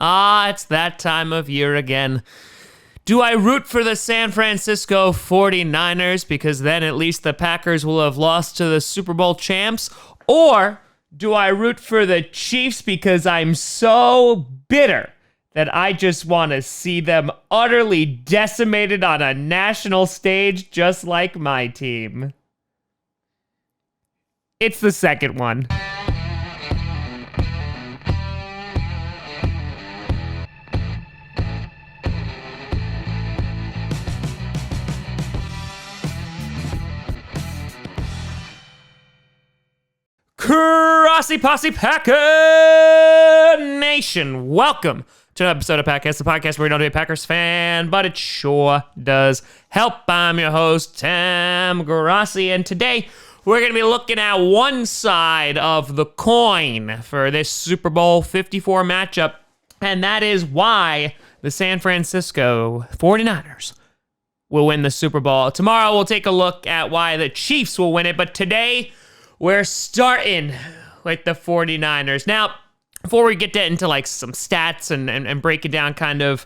It's that time of year again. Do I root for the San Francisco 49ers because then at least the Packers will have lost to the Super Bowl champs? Or do I root for the Chiefs because I'm so bitter that I just want to see them utterly decimated on a national stage just like my team? It's the second one. Grossi Posse Packer Nation, welcome to an episode of Packcast, the podcast where we don't do a Packers fan, but it sure does help. I'm your host, Tim Grossi, and today we're going to be looking at one side of the coin for this Super Bowl 54 matchup, and that is why the San Francisco 49ers will win the Super Bowl. Tomorrow we'll take a look at why the Chiefs will win it, but today we're starting with the 49ers. Now, before we get into like some stats and breaking down kind of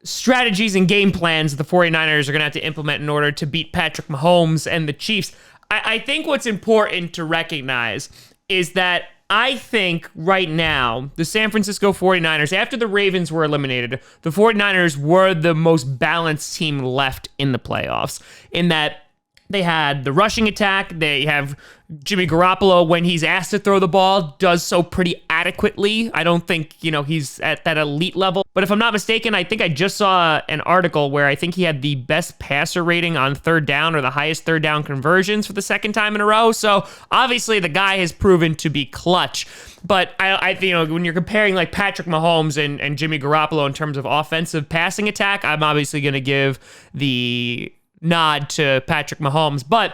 strategies and game plans the 49ers are going to have to implement in order to beat Patrick Mahomes and the Chiefs, I think what's important to recognize is that I think right now, the San Francisco 49ers, after the Ravens were eliminated, the 49ers were the most balanced team left in the playoffs, in that they had the rushing attack. They have Jimmy Garoppolo, when he's asked to throw the ball, does so pretty adequately. I don't think, he's at that elite level. But if I'm not mistaken, I think I just saw an article where I think he had the best passer rating on third down or the highest third down conversions for the second time in a row. So obviously the guy has proven to be clutch. But I when you're comparing like Patrick Mahomes and Jimmy Garoppolo in terms of offensive passing attack, I'm obviously going to give the nod to Patrick Mahomes. But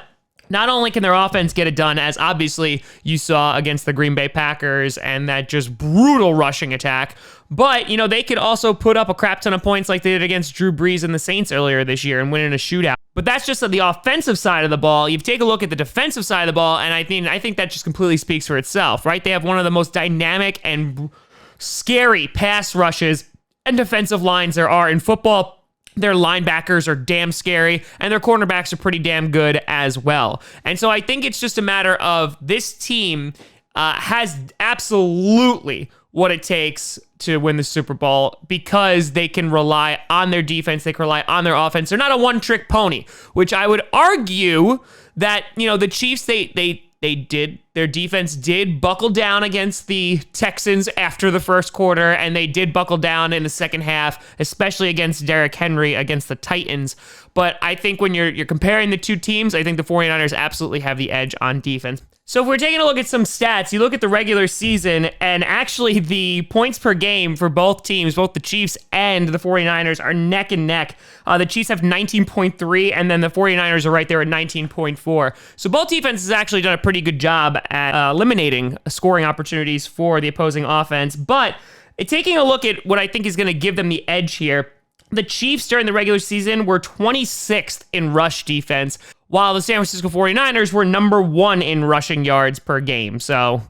not only can their offense get it done, as obviously you saw against the Green Bay Packers and that just brutal rushing attack, but, they could also put up a crap ton of points like they did against Drew Brees and the Saints earlier this year and win in a shootout. But that's just on the offensive side of the ball. You take a look at the defensive side of the ball, and I think that just completely speaks for itself, right? They have one of the most dynamic and scary pass rushes and defensive lines there are in football. Their linebackers are damn scary, and their cornerbacks are pretty damn good as well. And so I think it's just a matter of this team has absolutely what it takes to win the Super Bowl because they can rely on their defense. They can rely on their offense. They're not a one-trick pony, which I would argue that, the Chiefs, their defense did buckle down against the Texans after the first quarter, and they did buckle down in the second half, especially against Derrick Henry against the Titans. But I think when you're comparing the two teams, I think the 49ers absolutely have the edge on defense. So if we're taking a look at some stats, you look at the regular season, and actually the points per game for both teams, both the Chiefs and the 49ers, are neck and neck. The Chiefs have 19.3, and then the 49ers are right there at 19.4. So both defenses have actually done a pretty good job at eliminating scoring opportunities for the opposing offense. But taking a look at what I think is going to give them the edge here, the Chiefs during the regular season were 26th in rush defense, while the San Francisco 49ers were number 1 in rushing yards per game. So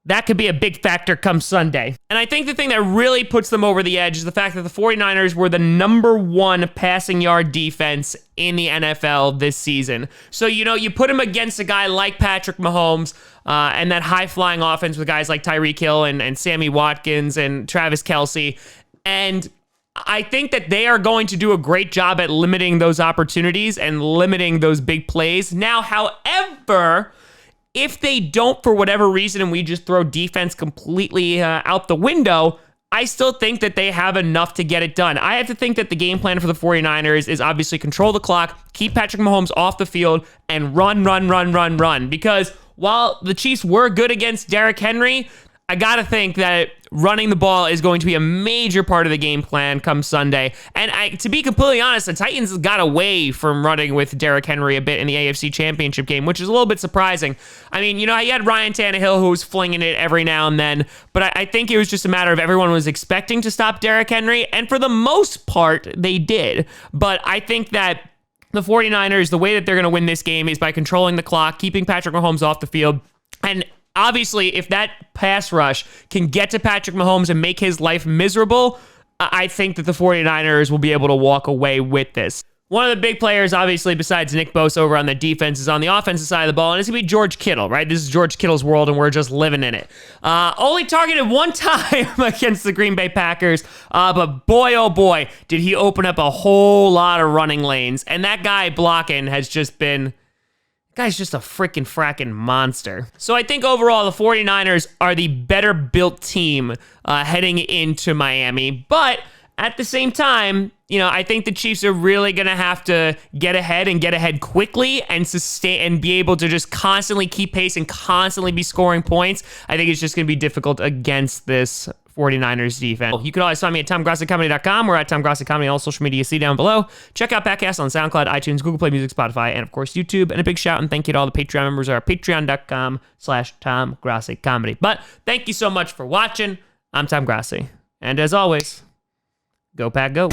that could be a big factor come Sunday. And I think the thing that really puts them over the edge is the fact that the 49ers were the number 1 passing yard defense in the NFL this season. So, you put them against a guy like Patrick Mahomes and that high-flying offense with guys like Tyreek Hill and Sammy Watkins and Travis Kelce, and I think that they are going to do a great job at limiting those opportunities and limiting those big plays. Now, however, if they don't for whatever reason and we just throw defense completely out the window, I still think that they have enough to get it done. I have to think that the game plan for the 49ers is obviously control the clock, keep Patrick Mahomes off the field, and run. Because while the Chiefs were good against Derrick Henry, I got to think that running the ball is going to be a major part of the game plan come Sunday. And to be completely honest, the Titans got away from running with Derrick Henry a bit in the AFC Championship game, which is a little bit surprising. I mean, you had Ryan Tannehill who was flinging it every now and then, but I think it was just a matter of everyone was expecting to stop Derrick Henry, and for the most part, they did. But I think that the 49ers, the way that they're going to win this game is by controlling the clock, keeping Patrick Mahomes off the field, and Obviously, if that pass rush can get to Patrick Mahomes and make his life miserable, I think that the 49ers will be able to walk away with this. One of the big players, obviously, besides Nick Bosa over on the defense, is on the offensive side of the ball, and it's going to be George Kittle, right? This is George Kittle's world, and we're just living in it. Only targeted one time against the Green Bay Packers, but boy, oh boy, did he open up a whole lot of running lanes. And that guy blocking has just been... Guy's just a freaking fracking monster. So I think overall the 49ers are the better built team heading into Miami. But at the same time, you know, I think the Chiefs are really going to have to get ahead and get ahead quickly and sustain and be able to just constantly keep pace and constantly be scoring points. I think it's just going to be difficult against this 49ers defense. You can always find me at TomGrossiComedy.com or at Tom Grossi Comedy on all social media you see down below. Check out podcasts on SoundCloud, iTunes, Google Play Music, Spotify, and of course YouTube. And a big shout and thank you to all the Patreon members at patreon.com/Tom Grossi Comedy. But thank you so much for watching. I'm Tom Grossi. And as always, go Pack Go.